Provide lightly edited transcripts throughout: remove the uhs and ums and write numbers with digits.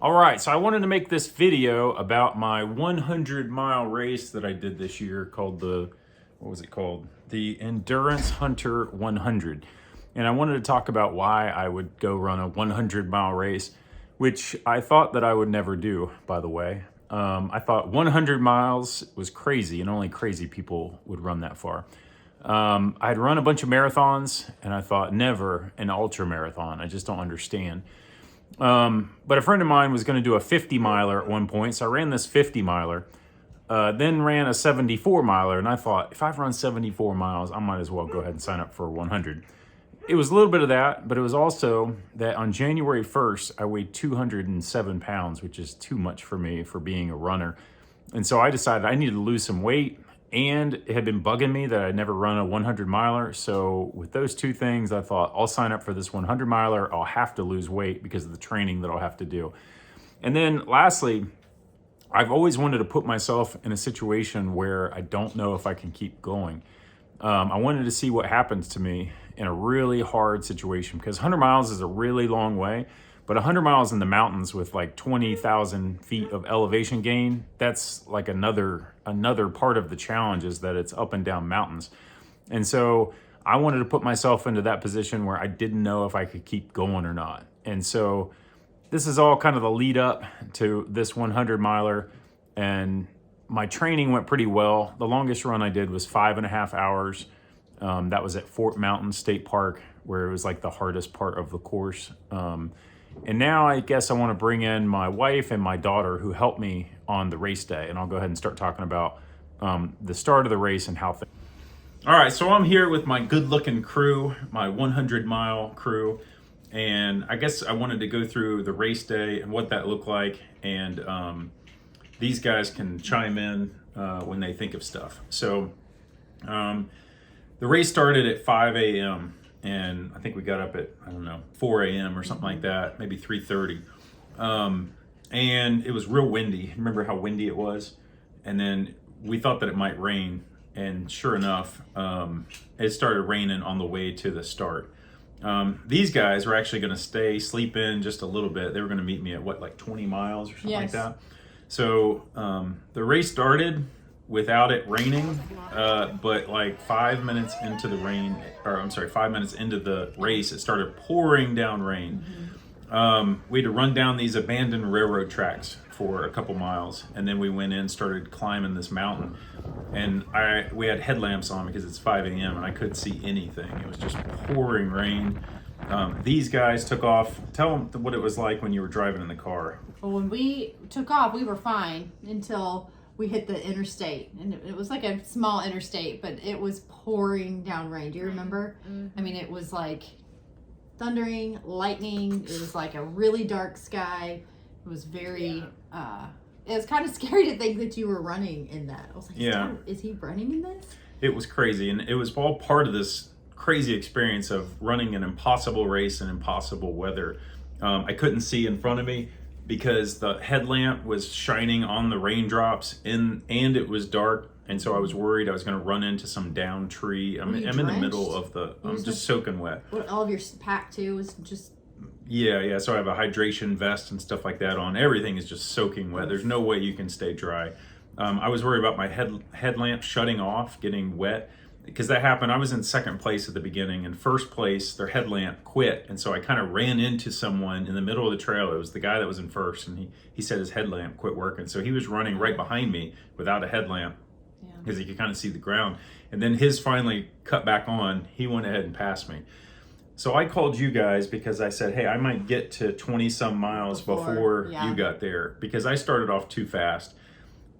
All right, so I wanted to make this video about my 100-mile race that I did this year called what was it called? The Endurance Hunter 100. And I wanted to talk about why I would go run a 100-mile race, which I thought that I would never do, by the way. I thought 100 miles was crazy, and only crazy people would run that far. I'd run a bunch of marathons, and I thought never an ultra marathon. I just don't understand. But a friend of mine was going to do a 50 miler at one point, so I ran this 50 miler, then ran a 74 miler, and I thought, if I've run 74 miles, I might as well go ahead and sign up for 100. It was a little bit of that, but it was also that on January 1st, I weighed 207 pounds, which is too much for me for being a runner. And so I decided I needed to lose some weight, and it had been bugging me that I'd never run a 100 miler. So with those two things, I thought I'll sign up for this 100 miler. I'll have to lose weight because of the training that I'll have to do. And then lastly, I've always wanted to put myself in a situation where I don't know if I can keep going. I wanted to see what happens to me in a really hard situation, because 100 miles is a really long way, but 100 miles in the mountains with like 20,000 feet of elevation gain, that's like another part of the challenge, is that it's up and down mountains. And so I wanted to put myself into that position where I didn't know if I could keep going or not. And so this is all kind of the lead up to this 100 miler, and my training went pretty well. The longest run I did was 5.5 hours. That was at Fort Mountain State Park, where it was like the hardest part of the course. And now I guess I want to bring in my wife and my daughter, who helped me on the race day. And I'll go ahead and start talking about the start of the race and how things. All right, so I'm here with my good-looking crew, my 100-mile crew. And I guess I wanted to go through the race day and what that looked like. And these guys can chime in when they think of stuff. So the race started at 5 a.m. and I think we got up at, 4 a.m. or something like that, maybe 3:30. And it was real windy. Remember how windy it was? And then we thought that it might rain, and sure enough, it started raining on the way to the start. These guys were actually going to sleep in just a little bit. They were going to meet me at like 20 miles or something like that. So the race started without it raining, but like 5 minutes into the 5 minutes into the race, it started pouring down rain. We had to run down these abandoned railroad tracks for a couple miles, and then we went in, started climbing this mountain, and we had headlamps on because it's 5 a.m. and I couldn't see anything. It was just pouring rain. These guys took off. Tell them what it was like when you were driving in the car. Well, when we took off, we were fine until we hit the interstate, and it was like a small interstate, but it was pouring down rain. Do you remember? Mm-hmm. I mean, it was like thundering, lightning. It was like a really dark sky. It was very, it was kind of scary to think that you were running in that. I was like, is he running in this? It was crazy, and it was all part of this crazy experience of running an impossible race in impossible weather. I couldn't see in front of me because the headlamp was shining on the raindrops, and it was dark, and so I was worried I was going to run into some down tree. I'm in the middle of I'm just soaking wet. All of your pack too was just... Yeah, so I have a hydration vest and stuff like that on. Everything is just soaking wet. There's no way you can stay dry. I was worried about my headlamp shutting off, getting wet, because that happened. I was in second place at the beginning. In first place, their headlamp quit, and so I kind of ran into someone in the middle of the trail. It was the guy that was in first, and he said his headlamp quit working, so he was running right behind me without a headlamp because he could kind of see the ground. And then his finally cut back on. He went ahead and passed me. So I called you guys because I said, hey, I might get to 20 some miles before you got there, because I started off too fast.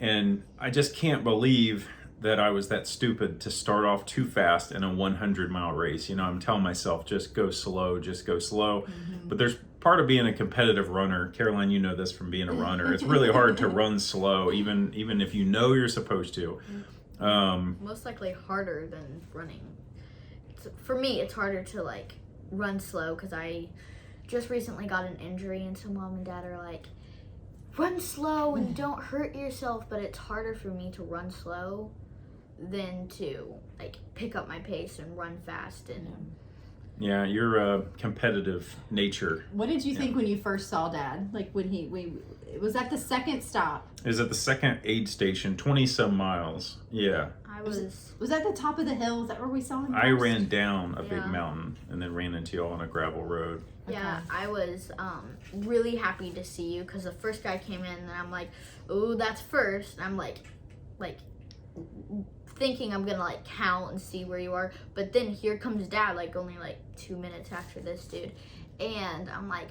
And I just can't believe that I was that stupid to start off too fast in a 100-mile race. I'm telling myself, just go slow. Mm-hmm. But there's part of being a competitive runner. Caroline, you know this from being a runner. It's really hard to run slow, even if you know you're supposed to. Most likely harder than running. For me, it's harder to like run slow because I just recently got an injury, and so mom and dad are like, run slow and don't hurt yourself. But it's harder for me to run slow than to like pick up my pace and run fast. And Yeah, you're a competitive nature. What did you think when you first saw Dad? Like when was that the second stop? It was at the second aid station, 20 some miles. Yeah. Was that the top of the hill? Is that where we saw him? I first? ran down a big mountain and then ran into y'all on a gravel road. Yeah, I was really happy to see you because the first guy came in and I'm like, oh, that's first. And I'm like thinking I'm gonna like count and see where you are, but then here comes Dad, like only like 2 minutes after this dude, and I'm like,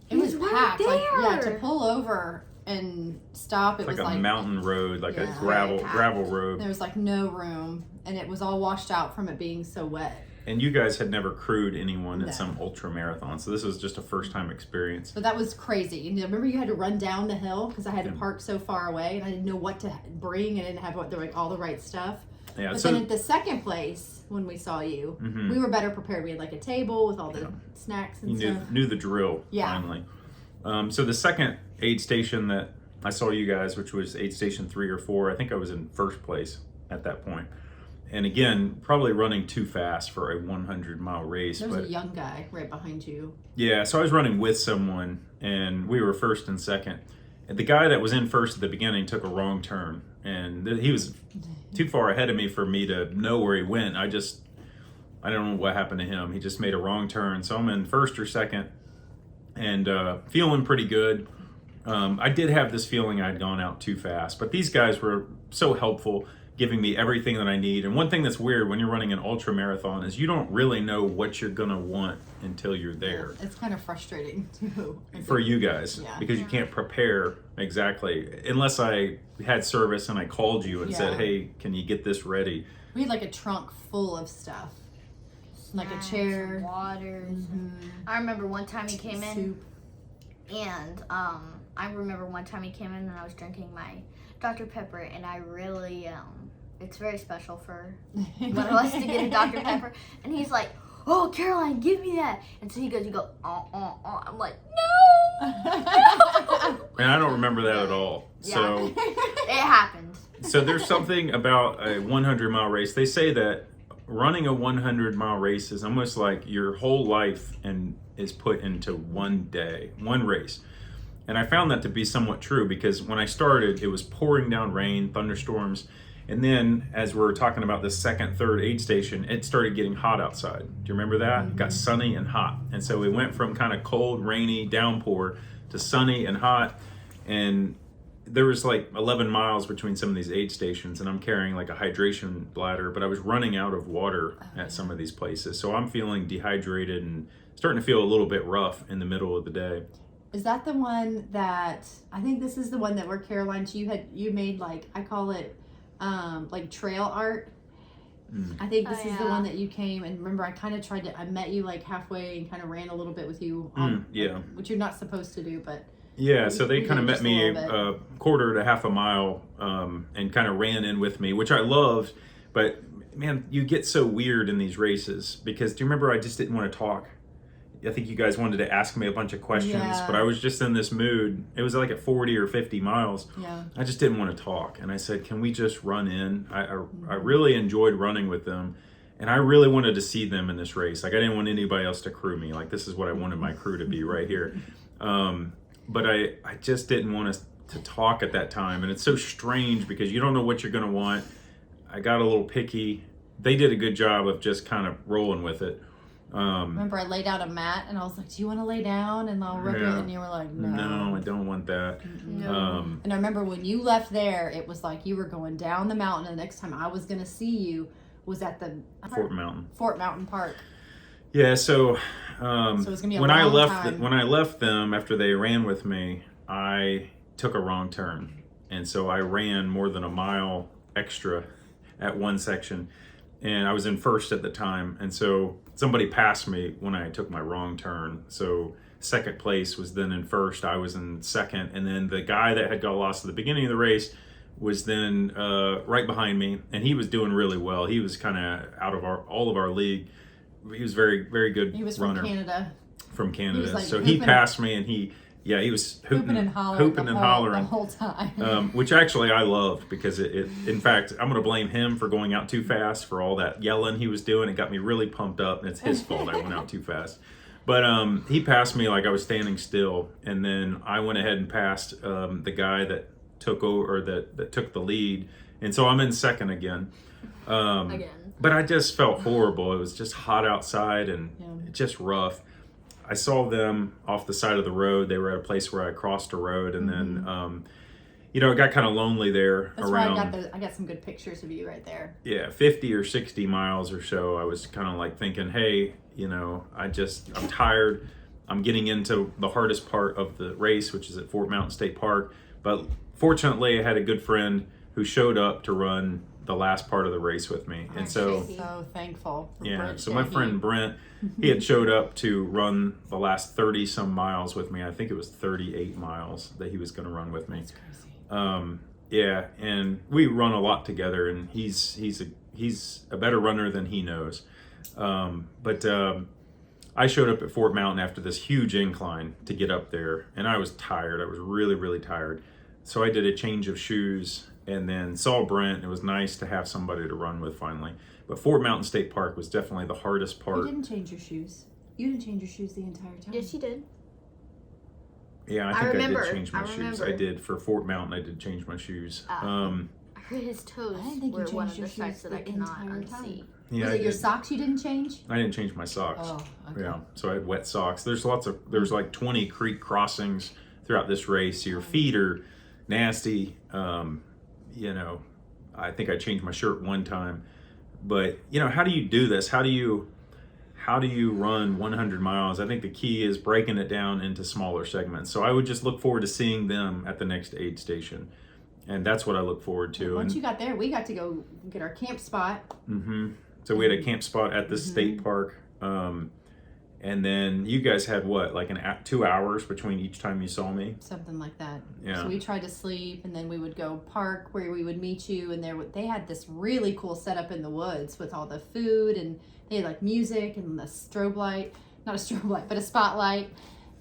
it was packed. Right like yeah, there. to pull over and stop. It Like was a like mountain road, like a Yeah. gravel road. there was like no room, and it was all washed out from it being so wet. And you guys had never crewed anyone No. in some ultra marathon, so this was just a first time experience. But that was crazy. And remember, you had to run down the hill because I had to park so far away, and I didn't know what to bring. I didn't have all the right stuff. Yeah, But so then at the second place, when we saw you, we were better prepared. We had like a table with all the snacks and you stuff. knew the drill Yeah. finally. So the second aid station that I saw you guys, which was aid station 3 or 4, I think I was in first place at that point. And again, probably running too fast for a 100-mile race. There was but a young guy right behind you. yeah, so I was running with someone, and we were first and second. And the guy that was in first at the beginning took a wrong turn, and he was too far ahead of me for me to know where he went. I don't know what happened to him. He just made a wrong turn. So I'm in first or second, and feeling pretty good. I did have this feeling I'd gone out too fast, but these guys were so helpful, giving me everything that I need. And one thing that's weird when you're running an ultra marathon is you don't really know what you're gonna want until you're there. It's kind of frustrating too. For you guys, Yeah. because you can't prepare exactly unless I had service and I called you and said, Yeah. hey, can you get this ready? We had like a trunk full of stuff, like a Snacks, chair, waters. I remember one time he came in, soup. and I remember one time he came in and I was drinking my Dr. Pepper, and I really it's very special for one of us to get a Dr. Pepper, and he's like, oh, Caroline, give me that. And so you go, I'm like, no. And I don't remember that at all. Yeah. So It happened. So there's something about a 100-mile race. They say that running a 100-mile race is almost like your whole life and is put into one day, one race. And I found that to be somewhat true because when I started, it was pouring down rain, thunderstorms. And then as we're talking about the second, third aid station, it started getting hot outside. Do you remember that? It got sunny and hot. And so we went from kind of cold, rainy downpour to sunny and hot. And there was like 11 miles between some of these aid stations, and I'm carrying like a hydration bladder, but I was running out of water at some of these places. So I'm feeling dehydrated and starting to feel a little bit rough in the middle of the day. Is that the one that I think this is the one that where Caroline you made like I call it like trail art. I think this is the one that you came and remember I kind of I met you like halfway and kind of ran a little bit with you on, yeah. which you're not supposed to do, but Yeah, so they we kind of did met just me a little a quarter to half a mile and kind of ran in with me, which I loved. But man, you get so weird in these races because do you remember I just didn't want to talk? I think you guys wanted to ask me a bunch of questions, Yeah. but I was just in this mood. It was like at 40 or 50 miles. yeah. I just didn't want to talk. And I said, can we just run in? I really enjoyed running with them. And I really wanted to see them in this race. Like I didn't want anybody else to crew me. Like this is what I wanted my crew to be right here. But I just didn't want us to talk at that time. And it's so strange because you don't know what you're going to want. I got a little picky. They did a good job of just kind of rolling with it. Remember I laid out a mat and I was like, do you want to lay down and I'll rip it? Yeah. And you were like, no. No, I don't want that. No. And I remember when you left there, it was like you were going down the mountain, and the next time I was going to see you was at the Fort Mountain Park. Yeah, so, So it was gonna be a when I long left time. when I left them after they ran with me, I took a wrong turn, and so I ran more than a mile extra at one section, and I was in first at the time, and so somebody passed me when I took my wrong turn. So second place was then in first, I was in second, and then the guy that had got lost at the beginning of the race was then right behind me, and he was doing really well. He was kind of out of all of our league. He was very, very good He was runner from Canada. from Canada. like So he hooping. passed me, and he Yeah, he was hooping and hollering, the whole time. Which actually I loved because in fact, I'm going to blame him for going out too fast for all that yelling he was doing. It got me really pumped up, and it's his fault I went out too fast. But he passed me like I was standing still, and then I went ahead and passed the guy that took over, or that took the lead, and so I'm in second again. But I just felt horrible. It was just hot outside and just rough. I saw them off the side of the road. They were at a place where I crossed a road, and then, it got kind of lonely there. That's around. why I got some good pictures of you right there. Yeah, 50 or 60 miles or so. I was kind of like thinking, hey, I'm tired. I'm getting into the hardest part of the race, which is at Fort Mountain State Park. But fortunately, I had a good friend who showed up to run the last part of the race with me. And so thankful for yeah, Brent so my friend Brent, he had showed up to run the last 30 some miles with me. I think it was 38 miles that he was going to run with me. That's crazy. Yeah, and we run a lot together, and he's a better runner than he knows. But I showed up at Fort Mountain after this huge incline to get up there, and I was tired. I was really, really tired. So I did a change of shoes and then saw Brent. It was nice to have somebody to run with finally. But Fort Mountain State Park was definitely the hardest part. You didn't change your shoes. You didn't change your shoes the entire time. Yes, you did. Yeah, I think I did change my shoes. I did. For Fort Mountain, I did change my shoes. I heard his toes were one of the sites that I cannot unsee. Yeah, was it your socks you didn't change? I didn't change my socks. Oh, okay. Yeah, so I had wet socks. There's like 20 creek crossings throughout this race. Your feet are nasty. I think I changed my shirt one time. But, how do you do this? How do you run 100 miles? I think the key is breaking it down into smaller segments. So I would just look forward to seeing them at the next aid station. And that's what I look forward to. Once you got there, we got to go get our camp spot. Mm-hmm. So we had a camp spot at the state park. And then you guys had what, like 2 hours between each time you saw me? Something like that. Yeah. So we tried to sleep, and then we would go park where we would meet you. And they had this really cool setup in the woods with all the food, and they had like music and the strobe light. Not a strobe light, but a spotlight.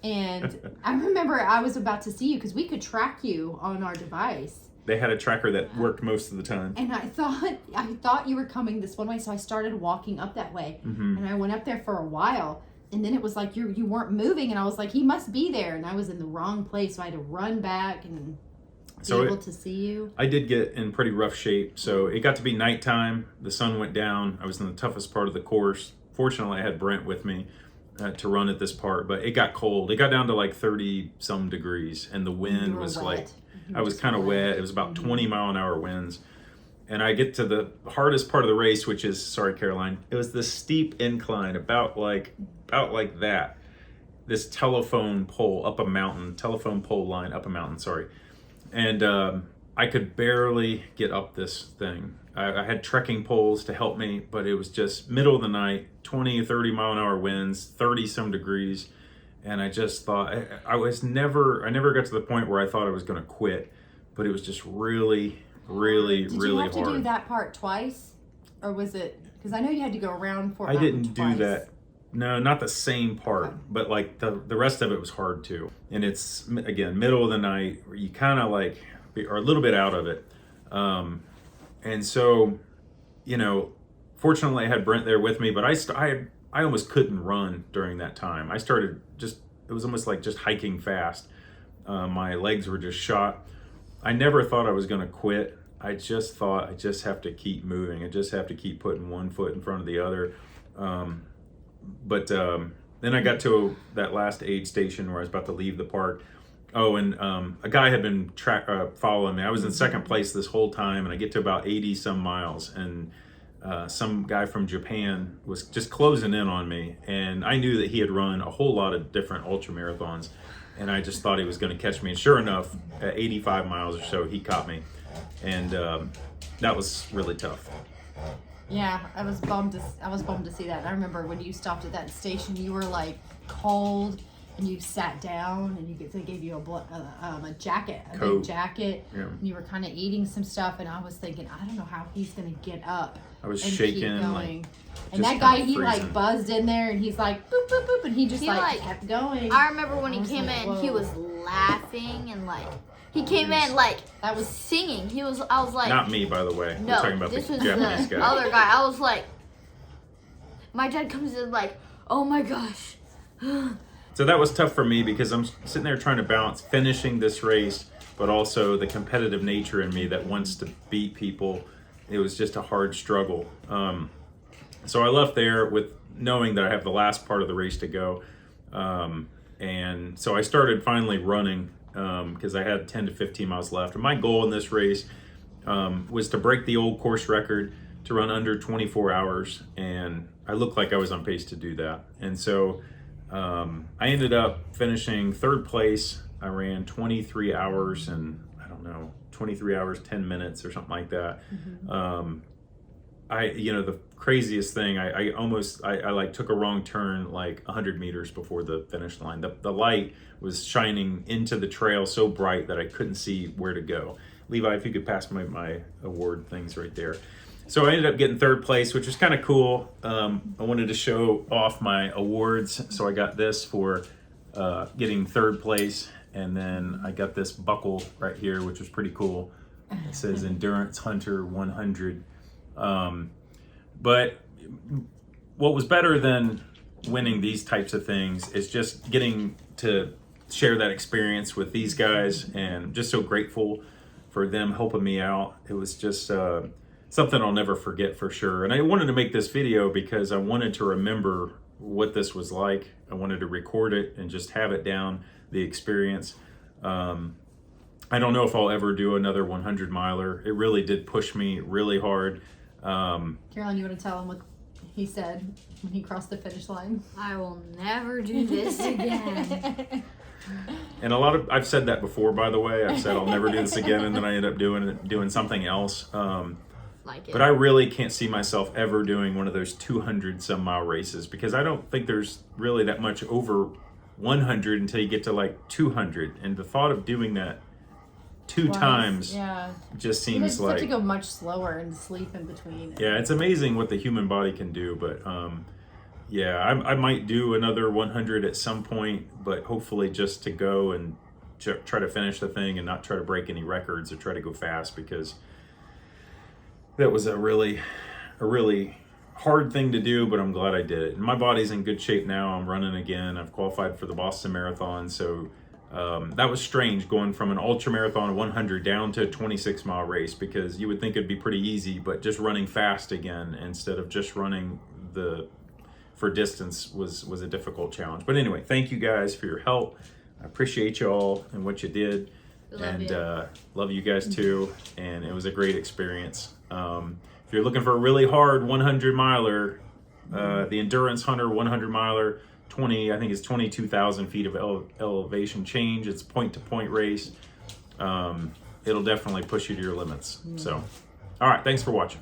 And I remember I was about to see you because we could track you on our device. They had a tracker that worked most of the time. And I thought you were coming this one way, so I started walking up that way. Mm-hmm. And I went up there for a while, and then it was like you weren't moving, and I was like, he must be there, and I was in the wrong place, so I had to run back and be able to see you. I did get in pretty rough shape, so it got to be nighttime. The sun went down. I was in the toughest part of the course. Fortunately, I had Brent with me to run at this part, but it got cold. It got down to like 30 some degrees, and the wind was wet. Like, I was kind of wet. It was about 20 mile an hour winds. And I get to the hardest part of the race, which is, sorry, Caroline, it was this steep incline about like that. This telephone pole line up a mountain, sorry. And I could barely get up this thing. I had trekking poles to help me, but it was just middle of the night, 20, 30 mile an hour winds, 30 some degrees. And I just thought, I never got to the point where I thought I was going to quit, but it was just really, really, really hard. Did you have to do that part twice? Or was it, because I know you had to go around Fort Mountain twice. I didn't do that. No, not the same part, but like the rest of it was hard too. And it's, again, middle of the night, where you kind of like are a little bit out of it. And so, fortunately I had Brent there with me, but I almost couldn't run during that time. I started it was almost like just hiking fast. My legs were just shot. I never thought I was going to quit. I just thought I just have to keep moving. I just have to keep putting one foot in front of the other. But then I got to that last aid station where I was about to leave the park. Oh, and a guy had been following me. I was in second place this whole time, and I get to about 80 some miles, and some guy from Japan was just closing in on me, and I knew that he had run a whole lot of different ultra marathons, and I just thought he was going to catch me. And sure enough, at 85 miles or so, he caught me, and that was really tough. Yeah, I was bummed to see that. I remember when you stopped at that station, you were like cold, and you sat down, and they gave you a jacket, big jacket, yeah. And you were kind of eating some stuff, and I was thinking, I don't know how he's going to get up. I was and shaking, keep going. like, and that guy, he like buzzed in there, and he's like boop boop boop, and he just like kept going. I remember when he came in, he was laughing and like he came in like That was singing. I was like, Not me, by the way. no, We're talking about this the was Japanese the guy. other guy. I was like, my dad comes in like, oh my gosh. So that was tough for me because I'm sitting there trying to balance finishing this race, but also the competitive nature in me that wants to beat people. It was just a hard struggle. So I left there with knowing that I have the last part of the race to go. And so I started finally running because I had 10 to 15 miles left. And my goal in this race was to break the old course record, to run under 24 hours. And I looked like I was on pace to do that. And so I ended up finishing third place. I ran 23 hours and 23 hours, 10 minutes or something like that. The craziest thing, I like took a wrong turn like 100 meters before the finish line. The light was shining into the trail so bright that I couldn't see where to go. Levi, if you could pass my award things right there. So I ended up getting third place, which was kind of cool. I wanted to show off my awards. So I got this for getting third place. And then I got this buckle right here, which was pretty cool. It says Endurance Hunter 100. But what was better than winning these types of things is just getting to share that experience with these guys, and just so grateful for them helping me out. It was just something I'll never forget for sure. And I wanted to make this video because I wanted to remember what this was like. I wanted to record it and just have it down, the experience. I don't know if I'll ever do another 100 miler. It really did push me really hard. Caroline, you want to tell him what he said when he crossed the finish line? I will never do this again. And I've said that before, by the way. I've said I'll never do this again, and then I end up doing something else. But I really can't see myself ever doing one of those 200 some mile races, because I don't think there's really that much over 100 until you get to like 200. And the thought of doing that two times just seems you like... have to go much slower and sleep in between. Yeah, it's amazing what the human body can do. But I might do another 100 at some point, but hopefully just to go and try to finish the thing and not try to break any records or try to go fast, because that was a really hard thing to do, but I'm glad I did it. And my body's in good shape now. I'm running again. I've qualified for the Boston Marathon. So that was strange, going from an ultra marathon 100 down to a 26 mile race, because you would think it'd be pretty easy, but just running fast again instead of just running for distance was a difficult challenge. But anyway, thank you guys for your help. I appreciate you all and what you did. Love you guys too. And it was a great experience. If you're looking for a really hard 100 miler, the Endurance Hunter 100 miler, I think it's 22,000 feet of elevation change. It's point-to-point race. It'll definitely push you to your limits. So, all right, thanks for watching.